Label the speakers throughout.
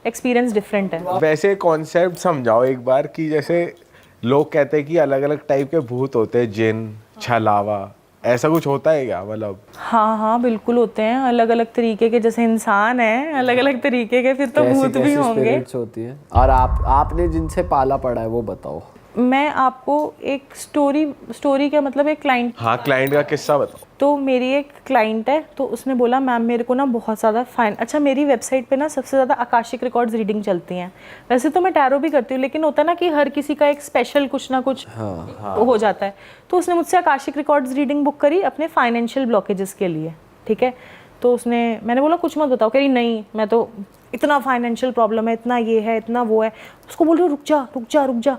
Speaker 1: Experience different है।
Speaker 2: वैसे concept समझाओ एक बार कि जैसे लोग कहते हैं कि अलग अलग टाइप के भूत होते हैं, जिन, छलावा, ऐसा कुछ होता है क्या? मतलब
Speaker 1: हाँ हाँ बिल्कुल होते हैं, अलग अलग तरीके के, जैसे इंसान हैं अलग अलग तरीके के, फिर तो भूत भी होंगे।
Speaker 3: स्पिरिट्स होती हैं? और आपने जिनसे पाला पड़ा है वो बताओ।
Speaker 1: मैं आपको एक स्टोरी का मतलब एक क्लाइंट,
Speaker 2: हाँ, क्लाइंट का किस्सा बताओ।
Speaker 1: तो मेरी एक क्लाइंट है, तो उसने बोला मैम मेरे को ना बहुत ज़्यादा अच्छा मेरी वेबसाइट पे ना सबसे ज़्यादा आकाशिक रिकॉर्ड्स रीडिंग चलती हैं। वैसे तो मैं टैरो भी करती हूँ, लेकिन होता है ना कि हर किसी का एक स्पेशल कुछ ना कुछ हो जाता है। तो उसने मुझसे आकाशिक रिकॉर्ड्स रीडिंग बुक करी अपने फाइनेंशियल ब्लॉकेजेस के लिए, ठीक है। तो मैंने बोला कुछ मत बताओ, कह रही नहीं मैं तो इतना फाइनेंशियल प्रॉब्लम है, इतना ये है, इतना वो है। उसको बोल रही हूँ रुक जा रुक जा रुक जा।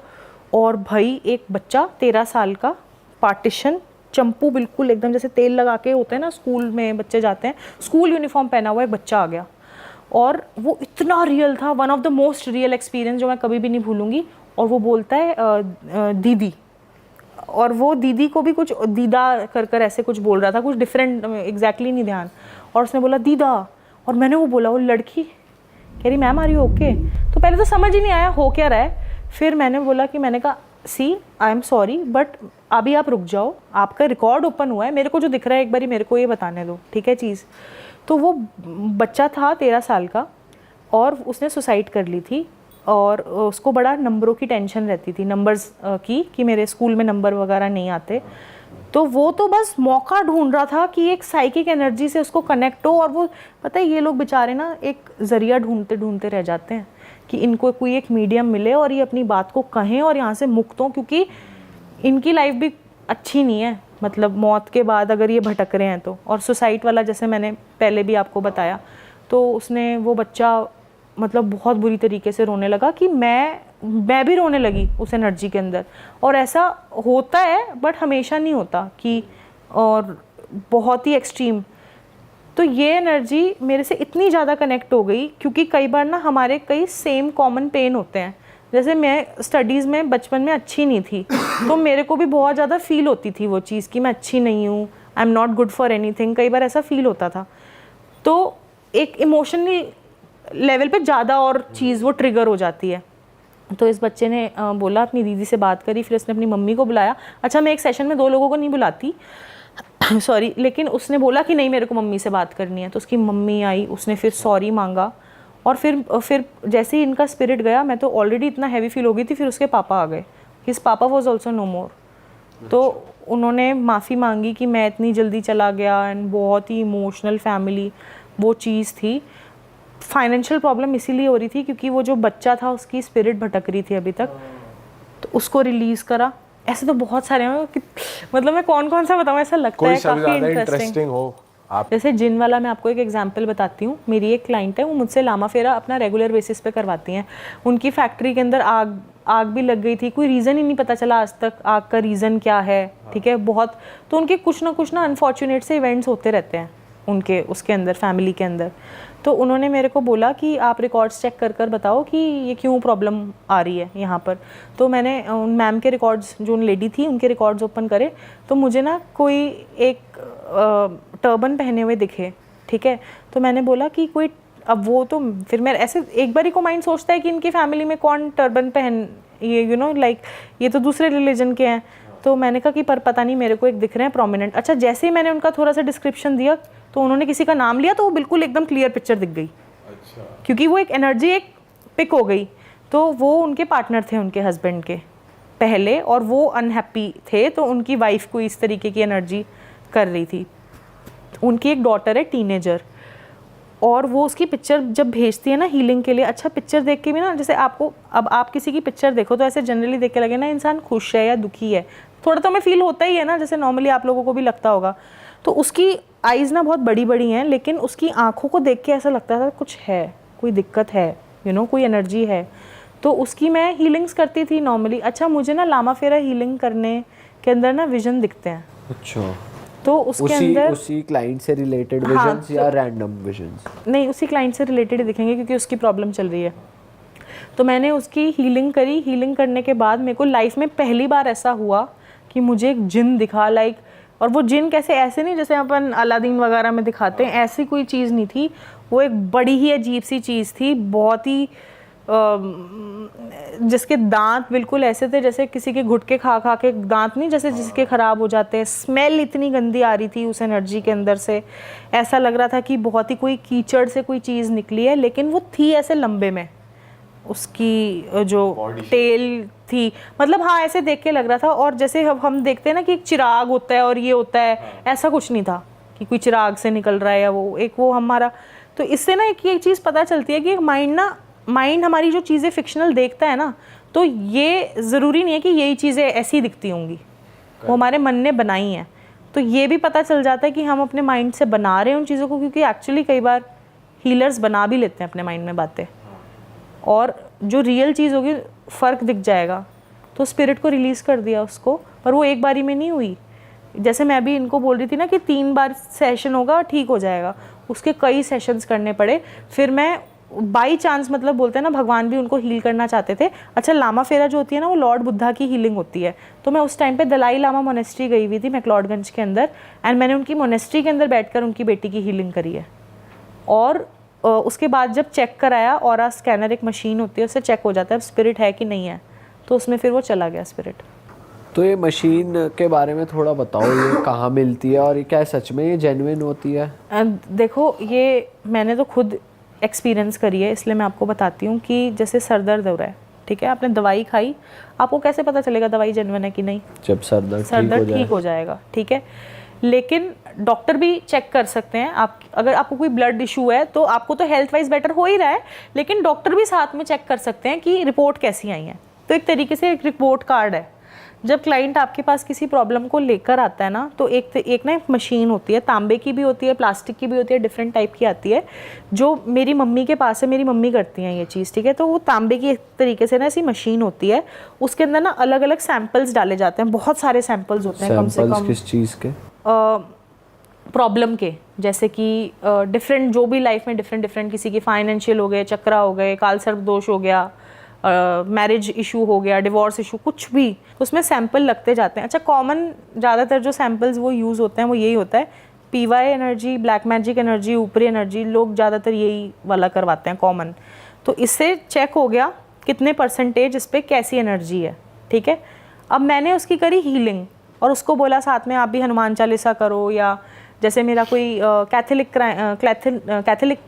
Speaker 1: और भाई एक बच्चा 13 साल का, पार्टीशन, चंपू बिल्कुल एकदम जैसे तेल लगा के होते हैं ना, स्कूल में बच्चे जाते हैं, स्कूल यूनिफॉर्म पहना हुआ एक बच्चा आ गया। और वो इतना रियल था, one of the most real experience जो मैं कभी भी नहीं भूलूंगी। और वो बोलता है दीदी, और वो दीदी को भी कुछ दीदा कर ऐसे कुछ बोल रहा था, कुछ डिफरेंट, एग्जैक्टली नहीं ध्यान। और उसने बोला दीदा, और मैंने वो बोला वो लड़की कह रही मैम आर यू ओके। तो पहले तो समझ ही नहीं आया हो क्या रहा है। फिर मैंने कहा सी आई एम सॉरी बट अभी आप रुक जाओ, आपका रिकॉर्ड ओपन हुआ है, मेरे को जो दिख रहा है एक बारी मेरे को ये बताने दो, ठीक है चीज़। तो वो बच्चा था 13 साल का, और उसने सुसाइड कर ली थी, और उसको बड़ा नंबरों की टेंशन रहती थी, नंबर्स की, कि मेरे स्कूल में नंबर वगैरह नहीं आते। तो वो तो बस मौका ढूंढ रहा था कि एक साइकिक एनर्जी से उसको कनेक्ट हो। और वो पता है ये लोग बेचारे ना एक ज़रिया ढूंढते ढूंढते रह जाते हैं कि इनको कोई एक मीडियम मिले और ये अपनी बात को कहें और यहाँ से मुक्त हों, क्योंकि इनकी लाइफ भी अच्छी नहीं है, मतलब मौत के बाद अगर ये भटक रहे हैं तो। और सुसाइड वाला जैसे मैंने पहले भी आपको बताया, तो वो बच्चा मतलब बहुत बुरी तरीके से रोने लगा कि मैं भी रोने लगी उस एनर्जी के अंदर। और ऐसा होता है बट हमेशा नहीं होता कि, और बहुत ही एक्सट्रीम। तो ये एनर्जी मेरे से इतनी ज़्यादा कनेक्ट हो गई, क्योंकि कई बार ना हमारे कई सेम कॉमन पेन होते हैं। जैसे मैं स्टडीज़ में बचपन में अच्छी नहीं थी, तो मेरे को भी बहुत ज़्यादा फील होती थी वो चीज़ कि मैं अच्छी नहीं हूँ, I am not good for anything, कई बार ऐसा फील होता था। तो एक इमोशनली लेवल पे ज़्यादा और चीज़ वो ट्रिगर हो जाती है। तो इस बच्चे ने बोला, अपनी दीदी से बात करी, फिर उसने अपनी मम्मी को बुलाया। अच्छा मैं एक सेशन में 2 लोगों को नहीं बुलाती सॉरी, लेकिन उसने बोला कि नहीं मेरे को मम्मी से बात करनी है। तो उसकी मम्मी आई, उसने फिर सॉरी मांगा, और फिर जैसे ही इनका स्पिरिट गया, मैं तो ऑलरेडी इतना हैवी फील हो गई थी, फिर उसके पापा आ गए, हिज पापा वॉज ऑल्सो नो मोर। तो उन्होंने माफ़ी मांगी कि मैं इतनी जल्दी चला गया, एंड बहुत ही इमोशनल फैमिली वो चीज़ थी। फाइनेंशियल प्रॉब्लम इसीलिए हो रही थी क्योंकि वो जो बच्चा था उसकी स्पिरिट भटक रही थी अभी तक, तो उसको रिलीज़ करा। ऐसे तो बहुत सारे हैं, मतलब मैं कौन सा बताऊँ, ऐसा लगता है काफ़ी इंटरेस्टिंग
Speaker 2: हो आप।
Speaker 1: जैसे जिन वाला मैं आपको एक एग्जांपल बताती हूँ। मेरी एक क्लाइंट है, वो मुझसे लामा फेरा अपना रेगुलर बेसिस पे करवाती हैं। उनकी फैक्ट्री के अंदर आग भी लग गई थी, कोई रीज़न ही नहीं पता चला आज तक आग का रीज़न क्या है, ठीक है बहुत। तो उनके कुछ ना अनफॉर्चुनेट से इवेंट्स होते रहते हैं उनके उसके अंदर, फैमिली के अंदर। तो उन्होंने मेरे को बोला कि आप रिकॉर्ड्स चेक कर बताओ कि ये क्यों प्रॉब्लम आ रही है यहाँ पर। तो मैंने उन मैम के रिकॉर्ड्स, जो उन लेडी थी उनके रिकॉर्ड्स ओपन करे, तो मुझे ना कोई एक टर्बन पहने हुए दिखे, ठीक है। तो मैंने बोला कि कोई, अब वो तो फिर मैं ऐसे एक बारी को माइंड सोचता है कि इनकी फैमिली में कौन टर्बन पहन, ये लाइक ये तो दूसरे रिलीजन के हैं। तो मैंने कहा कि पर पता नहीं मेरे को एक दिख रहे हैं प्रोमिनेंट। अच्छा जैसे ही मैंने उनका थोड़ा सा डिस्क्रिप्शन दिया, तो उन्होंने किसी का नाम लिया, तो वो बिल्कुल एकदम क्लियर पिक्चर दिख गई। अच्छा। क्योंकि वो एक एनर्जी एक पिक हो गई। तो वो उनके पार्टनर थे उनके हस्बैंड के पहले, और वो अनहैप्पी थे, तो उनकी वाइफ को इस तरीके की एनर्जी कर रही थी। उनकी एक डॉटर है टीनेजर, और वो उसकी पिक्चर जब भेजती है ना हीलिंग के लिए, अच्छा पिक्चर देख के भी ना, जैसे आपको अब आप किसी की पिक्चर देखो तो ऐसे जनरली देख के लगे ना इंसान खुश है या दुखी है, थोड़ा तो हमें फील होता ही है ना, जैसे नॉर्मली आप लोगों को भी लगता होगा। तो उसकी आइज़ ना बहुत बड़ी बड़ी हैं, लेकिन उसकी आँखों को देख के ऐसा लगता था कुछ है, कोई दिक्कत है, कोई एनर्जी है। तो उसकी मैं हीलिंग्स करती थी नॉर्मली। अच्छा मुझे ना लामा फेरा हीलिंग करने के अंदर ना विजन दिखते हैं।
Speaker 3: अच्छा,
Speaker 1: तो उसके अंदर
Speaker 3: उसी क्लाइंट से रिलेटेड विजन्स या रैंडम विजन्स?
Speaker 1: नहीं, उसी क्लाइंट से रिलेटेड दिखेंगे क्योंकि उसकी प्रॉब्लम चल रही है। तो मैंने उसकी हीलिंग करी। हीलिंग करने के बाद मेरे को लाइफ में पहली बार ऐसा हुआ कि मुझे एक जिन दिखा, लाइक और वो जिन कैसे, ऐसे नहीं जैसे अपन अलादीन वगैरह में दिखाते हैं, ऐसी कोई चीज़ नहीं थी। वो एक बड़ी ही अजीब सी चीज़ थी, बहुत ही जिसके दांत बिल्कुल ऐसे थे जैसे किसी के घुटके खा खा के दांत नहीं जैसे जिसके ख़राब हो जाते हैं। स्मेल इतनी गंदी आ रही थी उस एनर्जी के अंदर से, ऐसा लग रहा था कि बहुत ही कोई कीचड़ से कोई चीज़ निकली है, लेकिन वो थी ऐसे लंबे में, उसकी जो टेल थी, मतलब हाँ ऐसे देख के लग रहा था। और जैसे हम देखते हैं ना कि एक चिराग होता है और ये होता है, ऐसा कुछ नहीं था कि कोई चिराग से निकल रहा है या वो हमारा। तो इससे ना एक ये चीज़ पता चलती है कि माइंड हमारी जो चीज़ें फिक्शनल देखता है ना, तो ये ज़रूरी नहीं है कि यही चीज़ें ऐसी दिखती होंगी, वो हमारे मन ने बनाई हैं। तो ये भी पता चल जाता है कि हम अपने माइंड से बना रहे हैं उन चीज़ों को, क्योंकि एक्चुअली कई बार हीलर्स बना भी लेते हैं अपने माइंड में बातें, और जो रियल चीज़ होगी फ़र्क दिख जाएगा। तो स्पिरिट को रिलीज़ कर दिया उसको, पर वो एक बारी में नहीं हुई। जैसे मैं भी इनको बोल रही थी ना कि 3 बार सेशन होगा ठीक हो जाएगा, उसके कई सेशंस करने पड़े। फिर मैं बाई चांस, मतलब बोलते हैं ना भगवान भी उनको हील करना चाहते थे। अच्छा, लामा फेरा जो होती है ना, वो लॉर्ड बुद्धा की हीलिंग होती है। तो मैं उस टाइम पे दलाई लामा मोनेस्ट्री गई हुई थी मैक्लोडगंज के अंदर, एंड मैंने उनकी मोनेस्ट्री के अंदर बैठकर उनकी बेटी की हीलिंग करी है। और उसके बाद जब चेक कराया, ऑरा स्कैनर एक मशीन होती है, उससे चेक हो जाता है स्पिरिट है कि नहीं है, तो उसमें फिर वो चला गया स्पिरिट।
Speaker 3: तो ये मशीन के बारे में थोड़ा बताओ, ये कहाँ मिलती है और ये क्या सच में ये जेन्युइन होती है?
Speaker 1: देखो, ये मैंने तो खुद एक्सपीरियंस करी है, इसलिए मैं आपको बताती हूँ कि जैसे सर दर्द हो रहा है, ठीक है, आपने दवाई खाई, आपको कैसे पता चलेगा दवाई जेन्युइन है कि नहीं?
Speaker 3: जब सर दर्द
Speaker 1: ठीक हो जाएगा, ठीक है। लेकिन डॉक्टर भी चेक कर सकते हैं। अगर आपको कोई ब्लड इशू है तो आपको तो हेल्थ वाइज बेटर हो ही रहा है, लेकिन डॉक्टर भी साथ में चेक कर सकते हैं कि रिपोर्ट कैसी आई है। तो एक तरीके से एक रिपोर्ट कार्ड है। जब क्लाइंट आपके पास किसी प्रॉब्लम को लेकर आता है ना, तो एक ना एक मशीन होती है, तांबे की भी होती है, प्लास्टिक की भी होती है, डिफरेंट टाइप की आती है, जो मेरी मम्मी के पास है, मेरी मम्मी करती हैं ये चीज़, ठीक है। तो वो तांबे की एक तरीके से ना ऐसी मशीन होती है, उसके अंदर ना अलग अलग सैंपल्स डाले जाते हैं, बहुत सारे सैंपल्स होते हैं, कम से कम।
Speaker 3: किस चीज़ के?
Speaker 1: प्रॉब्लम के, जैसे कि डिफरेंट, जो भी लाइफ में डिफरेंट, किसी की फाइनेंशियल हो गए, चक्रा हो गए, काल सर्प दोष हो गया, मैरिज इशू हो गया, डिवोर्स इशू, कुछ भी, उसमें सैंपल लगते जाते हैं। अच्छा, कॉमन ज़्यादातर जो सैंपल्स वो यूज़ होते हैं वो यही होता है, PY energy, black magic energy, ऊपरी एनर्जी, लोग ज़्यादातर यही वाला करवाते हैं कॉमन। तो इससे चेक हो गया कितने % इस पर कैसी एनर्जी है, ठीक है। अब मैंने उसकी करी हीलिंग, और उसको बोला साथ में आप भी हनुमान चालीसा करो, या जैसे मेरा कोई कैथोलिक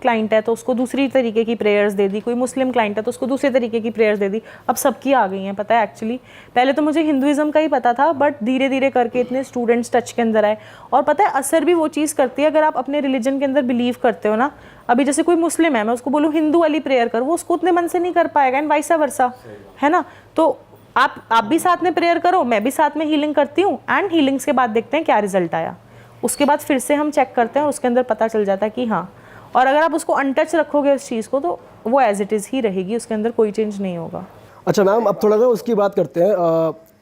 Speaker 1: क्लाइंट है तो उसको दूसरी तरीके की प्रेयर्स दे दी, कोई मुस्लिम क्लाइंट है तो उसको दूसरे तरीके की प्रेयर्स दे दी। अब सबकी आ गई हैं, पता है। एक्चुअली पहले तो मुझे हिंदुज़म का ही पता था, बट धीरे धीरे करके इतने स्टूडेंट्स टच के अंदर आए, और पता है असर भी वो चीज़ करती है अगर आप अपने रिलीजन के अंदर बिलीव करते हो ना। अभी जैसे कोई मुस्लिम है, मैं उसको बोलूँ हिंदू वाली प्रेयर कर, वो उसको उतने मन से नहीं कर पाएगा, एंड वाइसा वर्सा, है ना। तो आप भी साथ में प्रेयर करो, मैं भी साथ में हीलिंग करती हूँ, एंड हीलिंग्स के बाद देखते हैं क्या रिजल्ट आया। उसके बाद फिर से हम चेक करते हैं और उसके अंदर पता चल जाता है कि हाँ। और अगर आप उसको अनटच रखोगे उस चीज़ को, तो वो एज इट इज़ ही रहेगी, उसके अंदर कोई चेंज नहीं होगा।
Speaker 4: अच्छा मैम, अब थोड़ा सा उसकी बात करते हैं,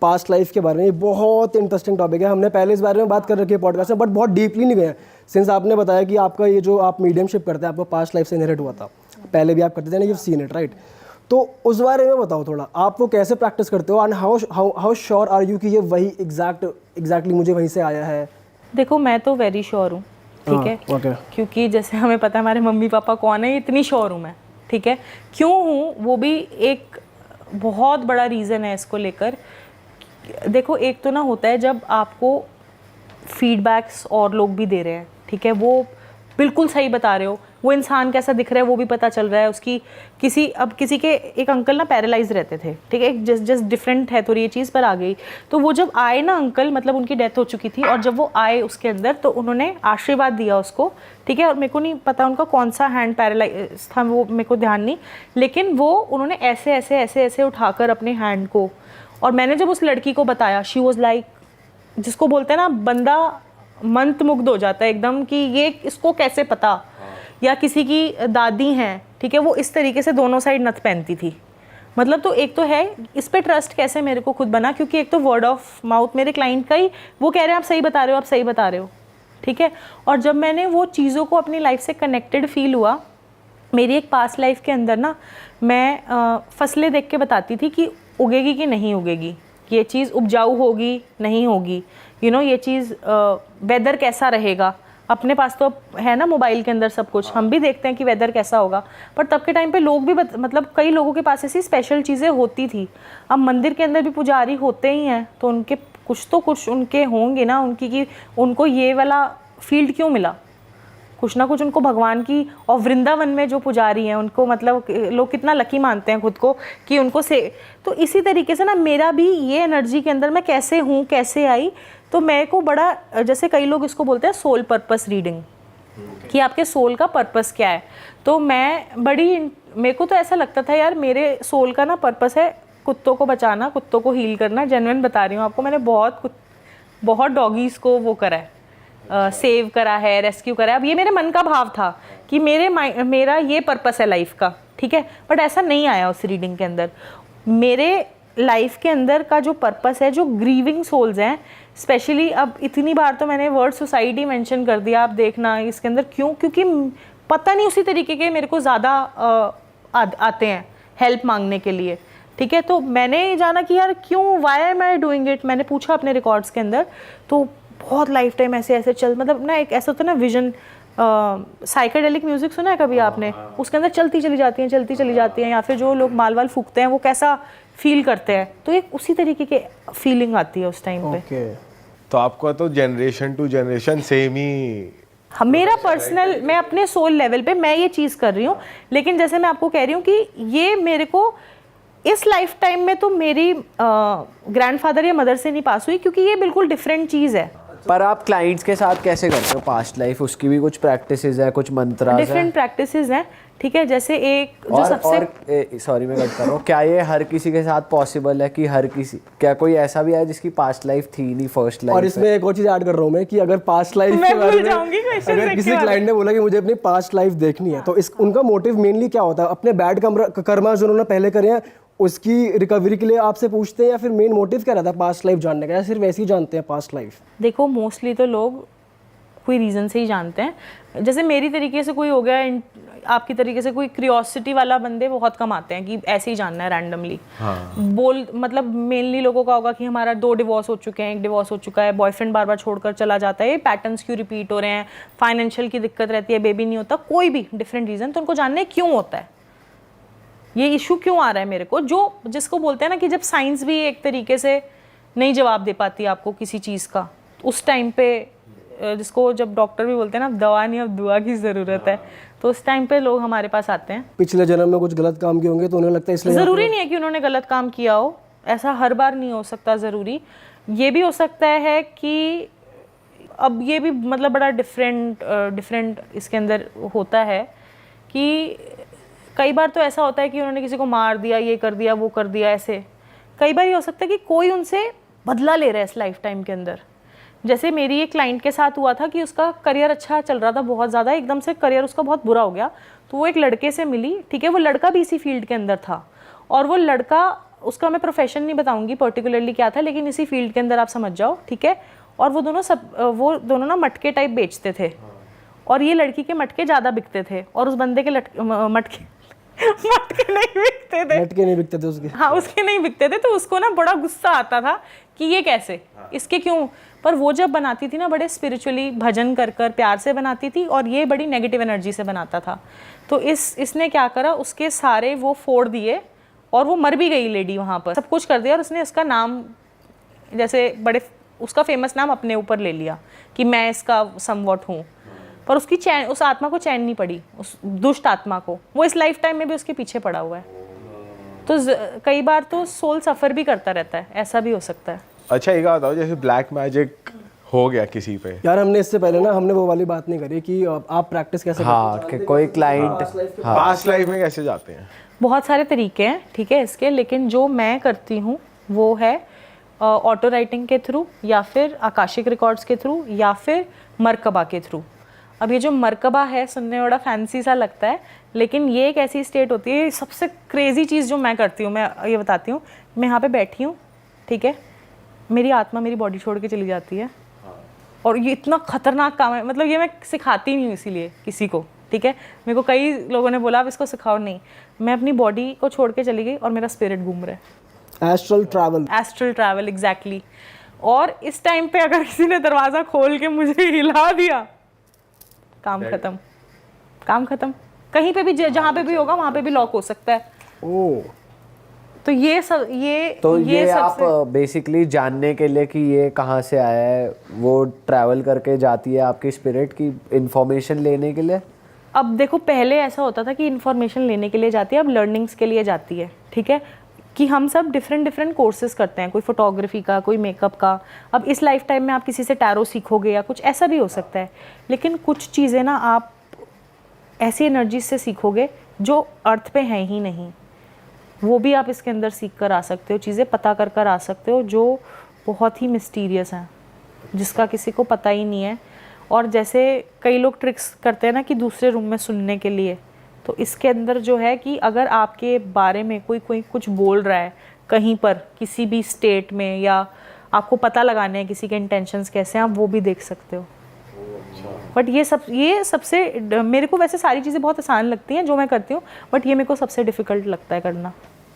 Speaker 4: पास्ट लाइफ के बारे में। ये बहुत इंटरेस्टिंग टॉपिक है, हमने पहले इस बारे में बात कर रखी है पॉडकास्ट में, बट बहुत डीपली नहीं गए। सिंस आपने बताया कि आपका ये जो आप मीडियमशिप करते हैं आपको पास्ट लाइफ से इनहेरिट हुआ था, पहले भी आप करते थे ना, यू सीन इट राइट। तो उस बारे में बताओ थोड़ा, आप वो कैसे प्रैक्टिस करते हो, and how sure are you कि ये वही एग्जैक्टली मुझे वहीं से आया है?
Speaker 1: देखो, मैं तो वेरी श्योर हूँ, ठीक है।
Speaker 4: okay.
Speaker 1: क्योंकि जैसे हमें पता है हमारे मम्मी पापा कौन है, इतनी श्योर हूँ मैं, ठीक है। क्यों हूँ, वो भी एक बहुत बड़ा रीज़न है इसको लेकर। देखो, एक तो ना होता है जब आपको फीडबैक्स और लोग भी दे रहे हैं, ठीक है, वो बिल्कुल सही बता रहे हो, वो इंसान कैसा दिख रहा है वो भी पता चल रहा है उसकी। किसी के एक अंकल ना पैरालाइज रहते थे, ठीक है, जस्ट डिफरेंट है, तो ये चीज़ पर आ गई। तो वो जब आए ना अंकल, मतलब उनकी डेथ हो चुकी थी, और जब वो आए उसके अंदर, तो उन्होंने आशीर्वाद दिया उसको, ठीक है। और मेरे को नहीं पता उनका कौन सा हैंड पैरालाइज था, वो मेरे को ध्यान नहीं, लेकिन वो उन्होंने ऐसे ऐसे ऐसे ऐसे उठाकर अपने हैंड को, और मैंने जब उस लड़की को बताया, शी वॉज लाइक, जिसको बोलते हैं ना बंदा मंत्रमुग्ध हो जाता है एकदम कि ये इसको कैसे पता। या किसी की दादी हैं, ठीक है, वो इस तरीके से दोनों साइड नथ पहनती थी, मतलब। तो एक तो है इस पे ट्रस्ट कैसे मेरे को खुद बना, क्योंकि एक तो वर्ड ऑफ माउथ मेरे क्लाइंट का ही, वो कह रहे हैं आप सही बता रहे हो, आप सही बता रहे हो, ठीक है। और जब मैंने वो चीज़ों को अपनी लाइफ से कनेक्टेड फील हुआ, मेरी एक पास्ट लाइफ के अंदर ना, मैं फसलें देख के बताती थी कि उगेगी कि नहीं उगेगी, ये चीज़ उपजाऊ होगी नहीं होगी, ये चीज़ वेदर कैसा रहेगा, अपने पास तो है ना मोबाइल के अंदर सब कुछ, हम भी देखते हैं कि वेदर कैसा होगा, पर तब के टाइम पे लोग भी मतलब कई लोगों के पास ऐसी स्पेशल चीज़ें होती थी। अब मंदिर के अंदर भी पुजारी होते ही हैं, तो उनके कुछ उनके होंगे ना उनकी, कि उनको ये वाला फील्ड क्यों मिला, कुछ ना कुछ उनको भगवान की। और वृंदावन में जो पुजारी हैं उनको मतलब लोग कितना लकी मानते हैं खुद को कि उनको से। तो इसी तरीके से ना मेरा भी ये एनर्जी के अंदर मैं कैसे हूँ, कैसे आई, तो मेरे को बड़ा, जैसे कई लोग इसको बोलते हैं सोल पर्पस रीडिंग, कि आपके सोल का पर्पस क्या है। तो मेरे को तो ऐसा लगता था यार मेरे सोल का ना पर्पस है कुत्तों को बचाना, कुत्तों को हील करना। जेन्युइन बता रही हूँ आपको, मैंने बहुत डॉगीज़ को वो करा है, सेव करा है, रेस्क्यू करा है। अब ये मेरे मन का भाव था कि मेरा ये पर्पस है लाइफ का, ठीक है, बट ऐसा नहीं आया उस रीडिंग के अंदर। मेरे लाइफ के अंदर का जो पर्पस है, जो ग्रीविंग सोल्स हैं स्पेशली, अब इतनी बार तो मैंने वर्ड सोसाइटी मेंशन कर दिया, आप देखना इसके अंदर क्यों, क्योंकि पता नहीं उसी तरीके के मेरे को ज़्यादा आते हैं हेल्प मांगने के लिए, ठीक है। तो मैंने जाना कि यार क्यों, why am I doing it, मैंने पूछा अपने रिकॉर्ड्स के अंदर, तो बहुत लाइफ टाइम ऐसे चल, मतलब ना एक ऐसा होता है ना विजन, साइकेडेलिक म्यूजिक सुना है कभी आपने, उसके अंदर चलती चली जाती हैं, या फिर जो लोग माल वाल फूकते हैं वो कैसा फील करते हैं, तो एक उसी तरीके की फीलिंग आती है उस टाइम पे।
Speaker 2: तो आपका तो जनरेशन टू जनरेशन सेम ही।
Speaker 1: मेरा पर्सनल, मैं अपने सोल लेवल पे मैं ये चीज़ कर रही हूँ, लेकिन जैसे मैं आपको कह रही हूँ कि ये मेरे को इस लाइफ टाइम में तो मेरी ग्रैंडफादर या मदर से नहीं पास हुई, क्योंकि ये बिल्कुल डिफरेंट चीज़ है।
Speaker 3: पर आप क्लाइंट्स के साथ कैसे करते हो पास्ट लाइफ, उसकी भी कुछ प्रैक्टिसेस है, कुछ मंत्रास है?
Speaker 1: डिफरेंट प्रैक्टिसेस हैं, ठीक है। जैसे एक जो सबसे
Speaker 3: सॉरी मैं कट कर रहा हूँ, क्या ये हर किसी के साथ पॉसिबल है कि हर किसी, क्या कोई ऐसा भी है जिसकी पास्ट लाइफ थी नहीं फर्स्ट लाइफ?
Speaker 4: और इसमें एक और चीज़ ऐड कर रहा हूँ मैं कि अगर पास्ट लाइफ के बारे में अगर किसी क्लाइंट ने बोला कि मुझे अपनी पास्ट लाइफ देखनी है, तो उनका मोटिव मेनली क्या होता है? अपने बैड कर्मा जो उन्होंने पहले करे हैं उसकी रिकवरी के लिए आपसे पूछते हैं, या फिर मेन मोटिव क्या रहता है पास्ट लाइफ जानने का, या सिर्फ वैसे ही जानते हैं पास्ट लाइफ?
Speaker 1: देखो मोस्टली तो लोग कोई रीज़न से ही जानते हैं। जैसे मेरी तरीके से कोई हो गया, आपकी तरीके से कोई क्यूरियोसिटी वाला बंदे बहुत कम आते हैं कि ऐसे ही जानना है रैंडमली। मतलब मेनली लोगों का होगा कि हमारा 2 डिवोर्स हो चुके हैं, 1 डिवोर्स हो चुका है, बॉयफ्रेंड बार बार छोड़कर चला जाता है, ये पैटर्न्स क्यों रिपीट हो रहे हैं, फाइनेंशियल की दिक्कत रहती है, बेबी नहीं होता, कोई भी डिफरेंट रीज़न, तो उनको जानना है क्यों होता है, ये इशू क्यों आ रहा है मेरे को। जिसको बोलते हैं ना कि जब साइंस भी एक तरीके से नहीं जवाब दे पाती आपको किसी चीज़ का, उस टाइम पे जिसको जब डॉक्टर भी बोलते हैं ना दवा नहीं अब दुआ की ज़रूरत है, तो उस टाइम पे लोग हमारे पास आते हैं।
Speaker 4: पिछले जन्म में कुछ गलत काम किए होंगे तो उन्हें लगता है इसलिए।
Speaker 1: ज़रूरी नहीं है कि उन्होंने गलत काम किया हो, ऐसा हर बार नहीं हो सकता ज़रूरी। ये भी हो सकता है कि अब ये भी मतलब बड़ा डिफरेंट इसके अंदर होता है कि कई बार तो ऐसा होता है कि उन्होंने किसी को मार दिया, ये कर दिया, वो कर दिया, ऐसे। कई बार ये हो सकता है कि कोई उनसे बदला ले रहा है इस लाइफ टाइम के अंदर। जैसे मेरी एक क्लाइंट के साथ हुआ था कि उसका करियर अच्छा चल रहा था बहुत ज़्यादा, एकदम से करियर उसका बहुत बुरा हो गया, तो वो एक लड़के से मिली, ठीक है, वो लड़का भी इसी फील्ड के अंदर था, और वो लड़का, उसका मैं प्रोफेशन नहीं बताऊंगी पर्टिकुलरली क्या था, लेकिन इसी फील्ड के अंदर आप समझ जाओ, ठीक है। और वो दोनों ना मटके टाइप बेचते थे, और ये लड़की के मटके ज़्यादा बिकते थे, और उस बंदे के मटके नहीं बिकते थे उसके, हाँ उसके नहीं बिकते थे। तो उसको ना बड़ा गुस्सा आता था कि ये कैसे, इसके क्यों। पर वो जब बनाती थी ना बड़े स्पिरिचुअली भजन कर कर प्यार से बनाती थी, और ये बड़ी नेगेटिव एनर्जी से बनाता था। तो इसने क्या करा, उसके सारे वो फोड़ दिए, और वो मर भी गई लेडी वहाँ पर, सब कुछ कर दिया, और उसने उसका नाम जैसे उसका फेमस नाम अपने ऊपर ले लिया कि मैं इसका समवॉट हूँ। पर उस आत्मा को चैन नहीं पड़ी, उस दुष्ट आत्मा को, वो इस लाइफ टाइम में भी उसके पीछे पड़ा हुआ है। तो कई बार तो सोल सफ़र भी करता रहता है, ऐसा भी हो सकता है।
Speaker 2: अच्छा एक बताओ, जैसे ब्लैक मैजिक हो गया किसी पे,
Speaker 4: यार हमने इससे पहले ना हमने वो वाली बात नहीं करी कि आप प्रैक्टिस कैसे
Speaker 3: करते हैं? कोई क्लाइंट
Speaker 2: पास्ट लाइफ में कैसे जाते हैं?
Speaker 1: बहुत सारे तरीके हैं, ठीक है इसके, लेकिन जो मैं करती हूँ वो है ऑटो राइटिंग के थ्रू, या फिर आकाशिक रिकॉर्ड्स के थ्रू, या फिर मरकबा के थ्रू। अब ये जो मरकबा है सुनने में बड़ा फैंसी सा लगता है, लेकिन ये एक ऐसी स्टेट होती है, सबसे क्रेजी चीज़ जो मैं करती हूँ, मैं ये बताती हूँ। मैं यहाँ पे बैठी हूँ, ठीक है, मेरी आत्मा मेरी बॉडी छोड़ के चली जाती है, और ये इतना खतरनाक काम है, मतलब ये मैं सिखाती नहीं हूँ इसीलिए किसी को, ठीक है। मेरे को कई लोगों ने बोला आप इसको सिखाओ, नहीं, मैं अपनी बॉडी को छोड़ के चली गई और मेरा स्पिरिट घूम रहा है।
Speaker 4: Astral travel
Speaker 1: exactly. और इस टाइम पे अगर किसी ने दरवाज़ा खोल के मुझे हिला दिया, काम खत्म, काम खत्म। कहीं पे भी जहाँ पे भी होगा वहाँ पे भी लॉक हो सकता है।
Speaker 4: ओह,
Speaker 1: तो ये सब
Speaker 3: ये आप बेसिकली जानने के लिए कि ये कहाँ से आया है, वो ट्रैवल करके जाती है आपकी स्पिरिट की इंफॉर्मेशन लेने के लिए?
Speaker 1: अब देखो, पहले ऐसा होता था कि इन्फॉर्मेशन लेने के लिए जाती है, अब लर्निंग्स के लिए जाती है। ठीक है, कि हम सब डिफरेंट कोर्सेज करते हैं, कोई फोटोग्राफी का, कोई मेकअप का। अब इस लाइफ टाइम में आप किसी से टैरो सीखोगे या कुछ ऐसा भी हो सकता है, लेकिन कुछ चीज़ें ना आप ऐसी एनर्जी से सीखोगे जो अर्थ पे हैं ही नहीं, वो भी आप इसके अंदर सीख कर आ सकते हो, चीज़ें पता कर आ सकते हो जो बहुत ही मिस्टीरियस हैं, जिसका किसी को पता ही नहीं है। और जैसे कई लोग ट्रिक्स करते हैं ना कि दूसरे रूम में सुनने के लिए, तो इसके अंदर जो है कि अगर आपके बारे में कोई कुछ बोल रहा है कहीं पर, किसी भी स्टेट में, या आपको पता लगाने हैं किसी के इंटेंशंस कैसे हैं, आप वो भी देख सकते हो। बट ये सबसे मेरे को वैसे सारी चीज़ें बहुत आसान लगती हैं जो मैं करती हूँ, बट ये मेरे को सबसे डिफ़िकल्ट लगता है करना।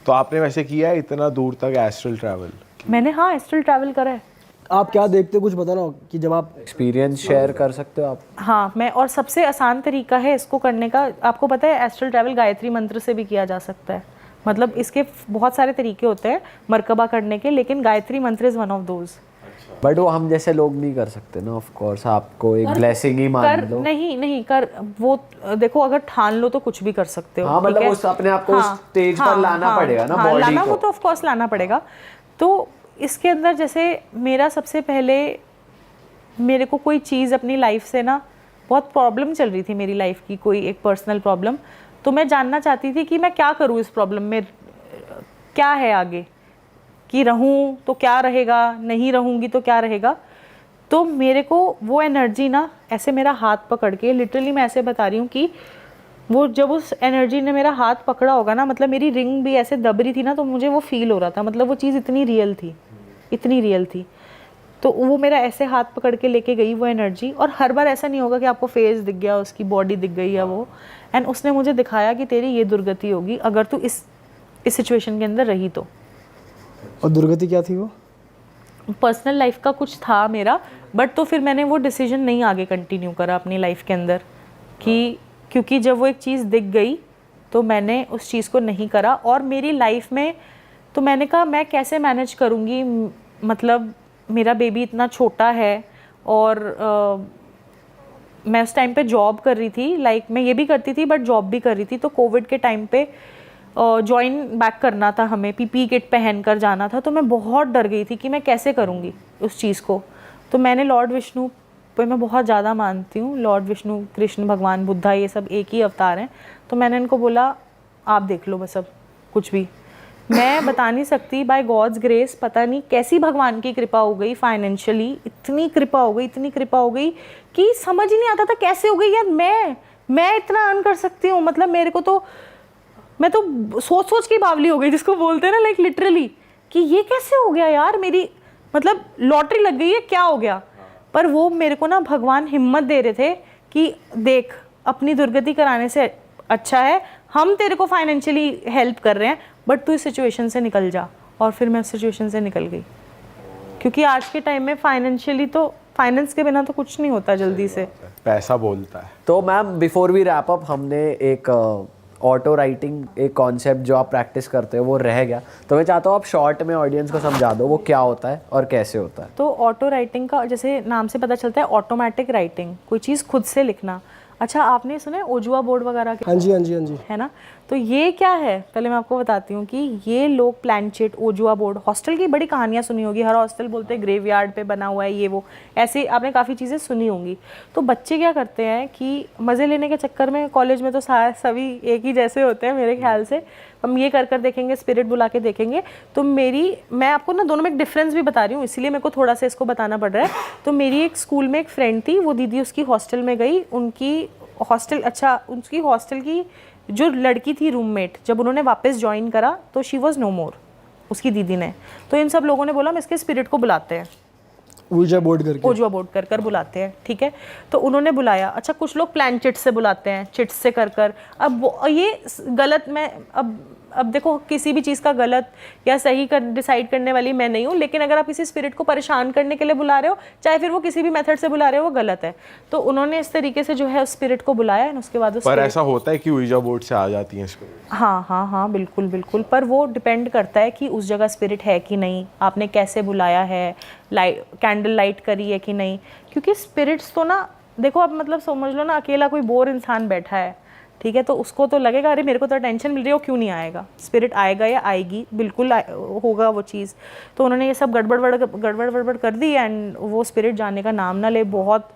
Speaker 2: तो आपने वैसे किया है इतना दूर तक एस्ट्रल ट्रैवल?
Speaker 1: मैंने, हाँ, एस्ट्रल ट्रैवल करा है।
Speaker 4: आप क्या देखते हो, कुछ बताना कि जब आप
Speaker 3: एक्सपीरियंस शेयर कर सकते हो आप?
Speaker 1: हाँ, मैं, और सबसे आसान तरीका है इसको करने का, आपको पता है एस्ट्रल ट्रैवल गायत्री मंत्र से भी किया जा सकता है। मतलब इसके बहुत सारे तरीके होते हैं मरकबा करने के, लेकिन गायत्री मंत्र is one of those.
Speaker 3: But वो हम जैसे लोग नहीं कर सकते ना, ऑफ कोर्स आपको एक ब्लेसिंग ही मान लो।
Speaker 1: नहीं कर, वो देखो, अगर ठान लो तो कुछ भी कर सकते हो।
Speaker 3: हाँ, मतलब उस अपने आप को स्टेज पर लाना पड़ेगा ना, बॉडी
Speaker 1: लाना,
Speaker 3: को
Speaker 1: वो तो ऑफ कोर्स लाना पड़ेगा। तो इसके अंदर जैसे मेरा सबसे पहले, मेरे को कोई चीज़ अपनी लाइफ से ना, बहुत प्रॉब्लम चल रही थी मेरी लाइफ की, कोई एक पर्सनल प्रॉब्लम, तो मैं जानना चाहती थी कि मैं क्या करूँ इस प्रॉब्लम में, क्या है आगे, कि रहूँ तो क्या रहेगा, नहीं रहूँगी तो क्या रहेगा। तो मेरे को वो एनर्जी ना ऐसे मेरा हाथ पकड़ के, लिटरली मैं ऐसे बता रही हूँ कि वो जब उस एनर्जी ने मेरा हाथ पकड़ा होगा ना, मतलब मेरी रिंग भी ऐसे दब रही थी ना, तो मुझे वो फील हो रहा था, मतलब वो चीज़ इतनी रियल थी, इतनी रियल थी। तो वो मेरा ऐसे हाथ पकड़ के लेके गई वो एनर्जी, और हर बार ऐसा नहीं होगा कि आपको फेस दिख गया, उसकी बॉडी दिख गई या वो, एंड उसने मुझे दिखाया कि तेरी ये दुर्गति होगी अगर तू इस सिचुएशन के अंदर रही तो।
Speaker 4: और दुर्गति क्या थी वो?
Speaker 1: पर्सनल लाइफ का कुछ था मेरा, बट तो फिर मैंने वो डिसीजन नहीं आगे कंटिन्यू करा अपनी लाइफ के अंदर, कि क्योंकि जब वो एक चीज़ दिख गई तो मैंने उस चीज़ को नहीं करा। और मेरी लाइफ में तो मैंने कहा मैं कैसे मैनेज करूँगी, मतलब मेरा बेबी इतना छोटा है, और मैं उस टाइम पे जॉब कर रही थी, लाइक मैं ये भी करती थी बट जॉब भी कर रही थी। तो कोविड के टाइम पे जॉइन बैक करना था हमें, पीपी किट पहन कर जाना था, तो मैं बहुत डर गई थी कि मैं कैसे करूँगी उस चीज़ को। तो मैंने लॉर्ड विष्णु पे मैं बहुत ज़्यादा मानती हूँ, लॉर्ड विष्णु, कृष्ण भगवान, बुद्धा, ये सब एक ही अवतार हैं। तो मैंने इनको बोला आप देख लो बस, अब कुछ भी मैं बता नहीं सकती, बाय गॉड्स ग्रेस पता नहीं कैसी भगवान की कृपा हो गई, फाइनेंशियली इतनी कृपा हो गई, इतनी कृपा हो गई कि समझ ही नहीं आता था कैसे हो गई यार। मैं इतना अर्न कर सकती हूँ, मतलब मेरे को तो, मैं तो सोच के बावली हो गई, जिसको बोलते हैं ना, लाइक लिटरली, कि ये कैसे हो गया यार, मेरी मतलब लॉटरी लग गई है, क्या हो गया। पर वो मेरे को ना भगवान हिम्मत दे रहे थे कि देख, अपनी दुर्गति कराने से अच्छा है हम तेरे को फाइनेंशियली हेल्प कर रहे हैं, बट तू इस सिचुएशन से निकल जा। और फिर मैं उस सिचुएशन से निकल गई, क्योंकि आज के टाइम में फाइनेंशियली तो, फाइनेंस के बिना तो कुछ नहीं होता जल्दी से,
Speaker 2: पैसा बोलता है।
Speaker 3: तो ma'am before we wrap up, हमने एक ऑटो राइटिंग एक कॉन्सेप्ट जो आप प्रैक्टिस करते हो वो रह गया, तो मैं चाहता हूँ आप शॉर्ट में ऑडियंस को समझा दो वो क्या होता है और कैसे होता है।
Speaker 1: तो ऑटो राइटिंग का जैसे नाम से पता चलता है, ऑटोमेटिक राइटिंग, कोई चीज़ खुद से लिखना। अच्छा, आपने सुना है ओजुआ बोर्ड वगैरह के?
Speaker 4: हाँ जी, हाँ जी, हाँ जी,
Speaker 1: है ना। तो ये क्या है, पहले मैं आपको बताती हूँ कि ये लोग प्लानचेट, ओजुआ बोर्ड, हॉस्टल की बड़ी कहानियाँ सुनी होगी, हर हॉस्टल बोलते हैं ग्रेवयार्ड पे बना हुआ है ये वो, ऐसे आपने काफ़ी चीज़ें सुनी होंगी। तो बच्चे क्या करते हैं कि मज़े लेने के चक्कर में, कॉलेज में तो सभी एक ही जैसे होते हैं मेरे ख्याल से, हम ये कर देखेंगे, स्पिरिट बुला के देखेंगे। तो मैं आपको ना दोनों में एक डिफरेंस भी बता रही हूँ, इसलिए मेरे को थोड़ा सा इसको बताना पड़ रहा है। तो मेरी एक स्कूल में एक फ्रेंड थी, वो दीदी उसकी हॉस्टल में गई, उनकी हॉस्टल की जो लड़की थी रूममेट, जब उन्होंने वापस ज्वाइन करा तो शी वॉज नो मोर, उसकी दीदी ने। तो इन सब लोगों ने बोला हम इसके स्पिरिट को बुलाते हैं,
Speaker 4: ओजुआ बोर्ड करके,
Speaker 1: ओजुआ बोर्ड कर बुलाते हैं, ठीक है। तो उन्होंने बुलाया। अच्छा, कुछ लोग प्लान चिट से बुलाते हैं, चिट से कर। अब ये गलत, मैं अब अब देखो किसी भी चीज़ का गलत या सही डिसाइड करने वाली मैं नहीं हूँ, लेकिन अगर आप किसी स्पिरिट को परेशान करने के लिए बुला रहे हो, चाहे फिर वो किसी भी मेथड से बुला रहे हो, वो गलत है। तो उन्होंने इस तरीके से जो है उस स्पिरिट को बुलाया और उसके बाद
Speaker 2: पर ऐसा होता है कि ouija बोर्ड से आ जाती हैं स्पिरिट?
Speaker 1: हाँ, बिल्कुल बिल्कुल, पर वो डिपेंड करता है कि उस जगह स्पिरिट है कि नहीं, आपने कैसे बुलाया है, कैंडल लाइट करी है कि नहीं। क्योंकि स्पिरिट्स तो ना देखो, आप मतलब समझ लो ना, अकेला कोई बोर इंसान बैठा है, ठीक है, तो उसको तो लगेगा अरे मेरे को तो टेंशन मिल रही है, वो क्यों नहीं आएगा। स्पिरिट आएगा या आएगी, बिल्कुल होगा वो चीज़। तो उन्होंने ये सब गड़बड़ कर दी एंड वो स्पिरिट जाने का नाम ना ले, बहुत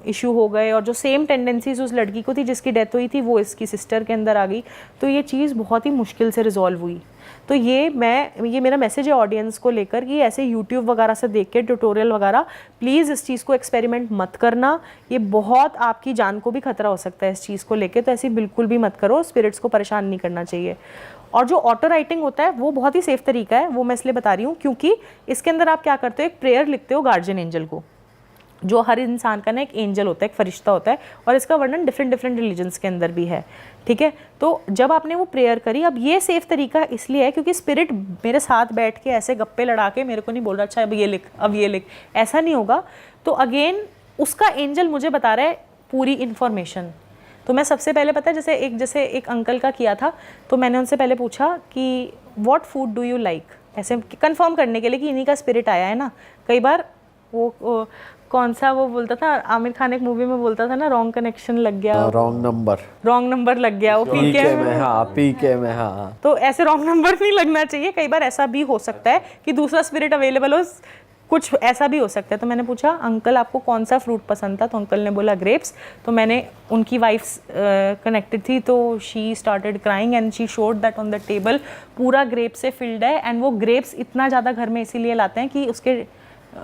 Speaker 1: इशू हो गए। और जो सेम टेंडेंसीज उस लड़की को थी जिसकी डेथ हुई थी, वो इसकी सिस्टर के अंदर आ गई। तो ये चीज़ बहुत ही मुश्किल से रिजॉल्व हुई। तो ये मेरा मैसेज है ऑडियंस को लेकर कि ऐसे यूट्यूब वगैरह से देख के ट्यूटोरियल वगैरह, प्लीज़ इस चीज़ को एक्सपेरिमेंट मत करना। ये बहुत आपकी जान को भी खतरा हो सकता है इस चीज़ को लेके, तो ऐसी बिल्कुल भी मत करो। स्पिरिट्स को परेशान नहीं करना चाहिए। और जो ऑटो राइटिंग होता है वो बहुत ही सेफ तरीका है, वो मैं इसलिए बता रही हूँ क्योंकि इसके अंदर आप क्या करते हो, एक प्रेयर लिखते हो गार्जियन एंजल को, जो हर इंसान का ना एक एंजल होता है, एक फरिश्ता होता है, और इसका वर्णन डिफरेंट रिलीजन्स के अंदर भी है, ठीक है। तो जब आपने वो प्रेयर करी, अब ये सेफ तरीका इसलिए है क्योंकि स्पिरिट मेरे साथ बैठ के ऐसे गप्पे लड़ा के मेरे को नहीं बोल रहा अच्छा अब ये लिख, ऐसा नहीं होगा। तो अगेन उसका एंजल मुझे बता रहा है पूरी इन्फॉर्मेशन। तो मैं सबसे पहले पता है जैसे एक अंकल का किया था, तो मैंने उनसे पहले पूछा कि what food do you like, ऐसे कंफर्म करने के लिए कि इन्हीं का स्पिरिट आया है ना। कई बार वो कौन सा वो बोलता था, आमिर खान एक मूवी में बोलता था ना, रॉन्ग कनेक्शन लग गया,
Speaker 3: रॉन्ग नंबर
Speaker 1: लग गया, वो पीके
Speaker 3: में। हाँ,
Speaker 1: तो ऐसे रॉन्ग नंबर नहीं लगना चाहिए। कई बार ऐसा भी हो सकता है कि दूसरा स्पिरिट अवेलेबल हो, कुछ ऐसा भी हो सकता है। तो मैंने पूछा अंकल आपको कौन सा फ्रूट पसंद था, तो अंकल ने बोला ग्रेप्स। तो मैंने उनकी वाइफ कनेक्टेड थी, तो she started crying and she showed that on the table, पूरा ग्रेप से फिल्ड है। एंड वो ग्रेप्स इतना ज़्यादा घर में इसीलिए लाते हैं कि उसके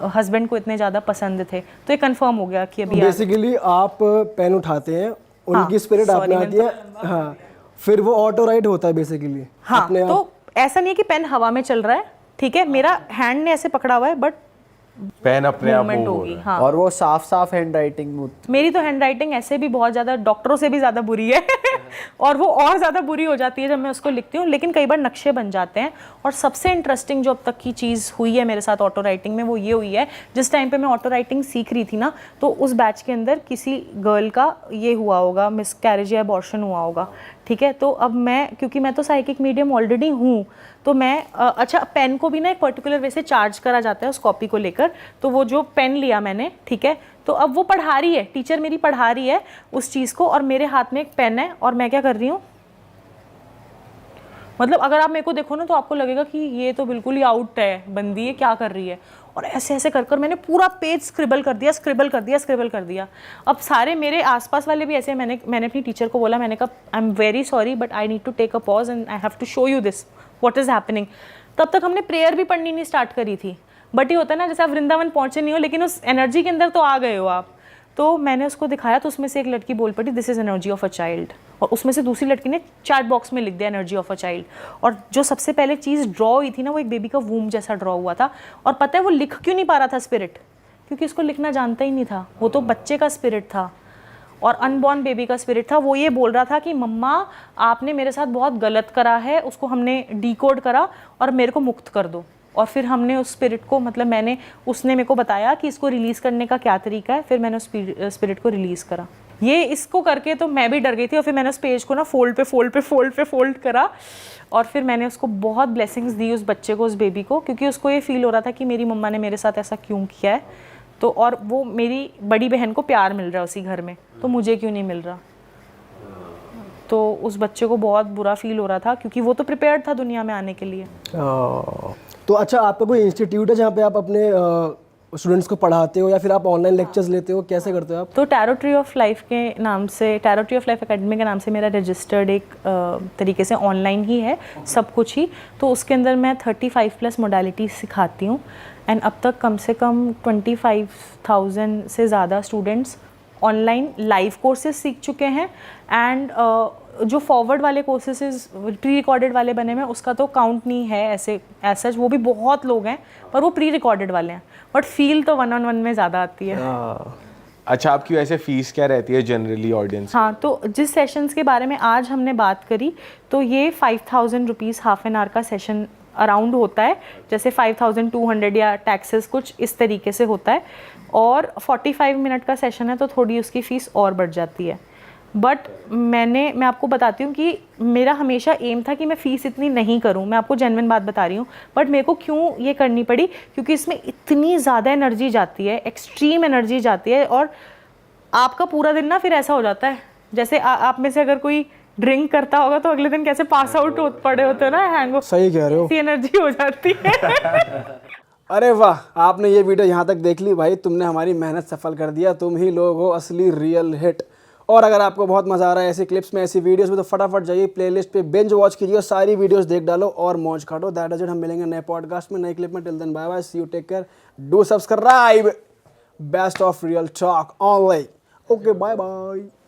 Speaker 1: हस्बैंड को इतने ज़्यादा पसंद थे। तो ये कंफर्म हो गया कि अभी
Speaker 4: बेसिकली आप पेन उठाते हैं, उनकी स्पिरिट आप में आती है, हाँ, फिर वो ऑटो राइट होता है बेसिकली।
Speaker 1: हाँ, तो ऐसा नहीं है कि पेन हवा में चल रहा है, ठीक है, मेरा हैंड ने ऐसे पकड़ा हुआ है, बट
Speaker 2: पेन अपने आप
Speaker 1: मूवमेंट
Speaker 2: मूव
Speaker 1: होगी।
Speaker 2: हो
Speaker 1: हाँ,
Speaker 3: और वो साफ हैंड राइटिंग।
Speaker 1: मेरी तो हैंड राइटिंग ऐसे भी बहुत ज़्यादा डॉक्टरों से भी ज़्यादा बुरी है और वो और ज़्यादा बुरी हो जाती है जब मैं उसको लिखती हूँ, लेकिन कई बार नक्शे बन जाते हैं। और सबसे इंटरेस्टिंग जो अब तक की चीज़ हुई है मेरे साथ ऑटो राइटिंग में, वो ये हुई है, जिस टाइम पे मैं ऑटो राइटिंग सीख रही थी ना, तो उस बैच के अंदर किसी गर्ल का ये हुआ होगा, मिसकैरेज या अबॉर्शन हुआ होगा, ठीक है। तो अब मैं, क्योंकि मैं तो साइकिक मीडियम ऑलरेडी हूँ, तो मैं अच्छा, पेन को भी ना एक पर्टिकुलर वे से चार्ज करा जाता है उस कॉपी को लेकर। तो वो जो पेन लिया मैंने, ठीक है, तो अब वो पढ़ा रही है, टीचर मेरी पढ़ा रही है उस चीज़ को, और मेरे हाथ में एक पेन है और मैं क्या कर रही हूँ, मतलब अगर आप मेरे को देखो ना तो आपको लगेगा कि ये तो बिल्कुल ही आउट है बंदी, है क्या कर रही है। और ऐसे ऐसे कर मैंने पूरा पेज स्क्रिबल कर दिया। अब सारे मेरे आसपास वाले भी ऐसे, मैंने अपनी टीचर को बोला, मैंने कहा I am very sorry but I need to take a pause and I have to show you this what is happening. तब तक हमने प्रेयर भी पढ़नी नहीं स्टार्ट करी थी, बट ये होता है ना जैसे आप वृंदावन पहुँचे नहीं हो लेकिन उस एनर्जी के अंदर तो आ गए हो आप। तो मैंने उसको दिखाया, तो उसमें से एक लड़की बोल पड़ी this is energy of a child, और उसमें से दूसरी लड़की ने चैट बॉक्स में लिख दिया एनर्जी ऑफ अ चाइल्ड। और जो सबसे पहले चीज़ ड्रॉ हुई थी ना, वो एक बेबी का वूम जैसा ड्रॉ हुआ था। और पता है वो लिख क्यों नहीं पा रहा था स्पिरिट, क्योंकि उसको लिखना जानता ही नहीं था, वो तो बच्चे का स्पिरिट था और अनबॉर्न बेबी का स्पिरिट था। वो ये बोल रहा था कि मम्मा आपने मेरे साथ बहुत गलत करा है, उसको हमने डिकोड करा और मेरे को मुक्त कर दो। और फिर हमने उस स्पिरिट को, मतलब उसने मेरे को बताया कि इसको रिलीज़ करने का क्या तरीका है, फिर मैंने उस स्पिरिट को रिलीज़ करा। ये इसको करके तो मैं भी डर गई थी, और फिर मैंने उस पेज को ना फोल्ड करा, और फिर मैंने उसको बहुत ब्लेसिंग्स दी उस बच्चे को, उस बेबी को, क्योंकि उसको ये फील हो रहा था कि मेरी मम्मा ने मेरे साथ ऐसा क्यों किया है। तो और वो मेरी बड़ी बहन को प्यार मिल रहा है उसी घर में, तो मुझे क्यों नहीं मिल रहा। तो उस बच्चे को बहुत बुरा फील हो रहा था, क्योंकि वो तो प्रिपेयर्ड था दुनिया में आने के लिए।
Speaker 4: तो अच्छा, आपका कोई इंस्टीट्यूट है जहाँ पे आप अपने स्टूडेंट्स को पढ़ाते हो, या फिर आप ऑनलाइन लेक्चर्स लेते हो, कैसे करते हो आप?
Speaker 1: तो टैरो ट्री ऑफ लाइफ के नाम से, tarot tree of life academy के नाम से मेरा रजिस्टर्ड एक तरीके से ऑनलाइन ही है सब कुछ ही। तो उसके अंदर मैं 35+ मोडालिटी सिखाती हूँ, एंड अब तक कम से कम 25,000 से ज़्यादा स्टूडेंट्स ऑनलाइन लाइव कोर्सेज सीख चुके हैं। एंड जो फॉरवर्ड वाले कोर्सेज प्री रिकॉर्डेड वाले बने हुए, उसका तो काउंट नहीं है ऐसे सच, वो भी बहुत लोग हैं, पर वो प्री रिकॉर्डेड वाले हैं, बट फील तो 1-on-1 में ज़्यादा आती है।
Speaker 2: अच्छा, आपकी वैसे फीस क्या रहती है जनरली ऑडियंस?
Speaker 1: हाँ, तो जिस सेशंस के बारे में आज हमने बात करी, तो ये 5000 रुपीज़ हाफ एन आवर का सेशन अराउंड होता है, जैसे 5200 या टैक्सेस कुछ इस तरीके से होता है। और 45 मिनट का सेशन है तो थोड़ी उसकी फ़ीस और बढ़ जाती है। बट मैं आपको बताती हूँ कि मेरा हमेशा एम था कि मैं फ़ीस इतनी नहीं करूँ, मैं आपको जेन्युइन बात बता रही हूँ। बट मेरे को क्यों ये करनी पड़ी, क्योंकि इसमें इतनी ज़्यादा एनर्जी जाती है, एक्सट्रीम एनर्जी जाती है, और आपका पूरा दिन ना फिर ऐसा हो जाता है जैसे आप में से अगर कोई ड्रिंक करता होगा तो अगले दिन कैसे पास आउट पड़े होते हो ना, हैंगओवर,
Speaker 4: सही कह रहे हो।
Speaker 1: ऐसी एनर्जी हो जाती है।
Speaker 5: अरे वाह, आपने ये वीडियो यहाँ तक देख ली भाई, तुमने हमारी मेहनत सफल कर दिया। तुम ही लोग हो असली रियल हिट। और अगर आपको बहुत मज़ा आ रहा है ऐसी क्लिप्स में, ऐसी वीडियोस में, तो फटाफट जाइए प्लेलिस्ट पे बिंज वॉच कीजिए, सारी वीडियोस देख डालो और मौज काटो। That is it. हम मिलेंगे नए पॉडकास्ट में, नई क्लिप में। Till then bye bye, see you, take care, do subscribe. Best of real talk online. Okay, bye bye.